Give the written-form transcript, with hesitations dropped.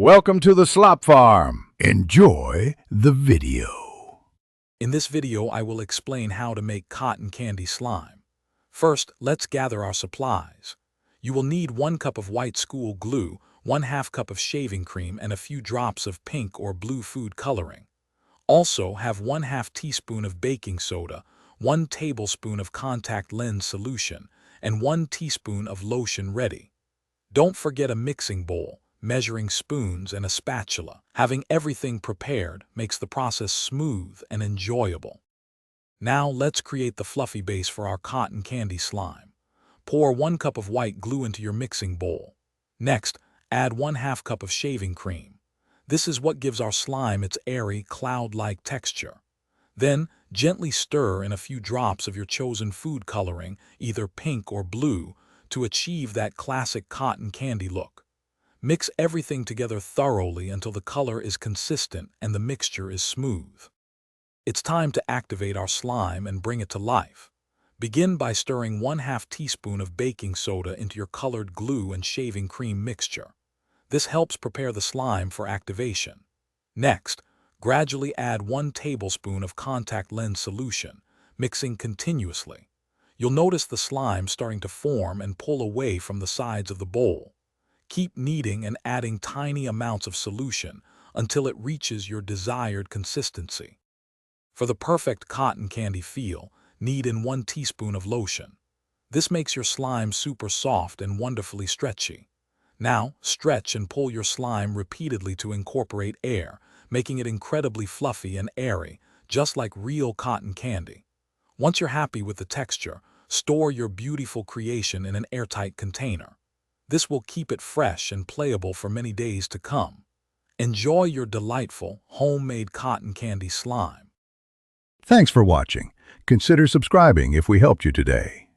Welcome to the Slop Farm. Enjoy the video. In this video, I will explain how to make cotton candy slime. First, let's gather our supplies. You will need 1 cup of white school glue, 1/2 cup of shaving cream, and a few drops of pink or blue food coloring. Also, have 1/2 teaspoon of baking soda, 1 tablespoon of contact lens solution, and 1 teaspoon of lotion ready. Don't forget a mixing bowl, measuring spoons, and a spatula. Having everything prepared makes the process smooth and enjoyable. Now let's create the fluffy base for our cotton candy slime. Pour 1 cup of white glue into your mixing bowl. Next, add 1/2 cup of shaving cream. This is what gives our slime its airy, cloud-like texture. Then, gently stir in a few drops of your chosen food coloring, either pink or blue, to achieve that classic cotton candy look. Mix everything together thoroughly until the color is consistent and the mixture is smooth. It's time to activate our slime and bring it to life. Begin by stirring 1/2 teaspoon of baking soda into your colored glue and shaving cream mixture. This helps prepare the slime for activation. Next, gradually add 1 tablespoon of contact lens solution, mixing continuously. You'll notice the slime starting to form and pull away from the sides of the bowl. Keep kneading and adding tiny amounts of solution until it reaches your desired consistency. For the perfect cotton candy feel, knead in 1 teaspoon of lotion. This makes your slime super soft and wonderfully stretchy. Now, stretch and pull your slime repeatedly to incorporate air, making it incredibly fluffy and airy, just like real cotton candy. Once you're happy with the texture, store your beautiful creation in an airtight container. This will keep it fresh and playable for many days to come. Enjoy your delightful, homemade cotton candy slime. Thanks for watching. Consider subscribing if we helped you today.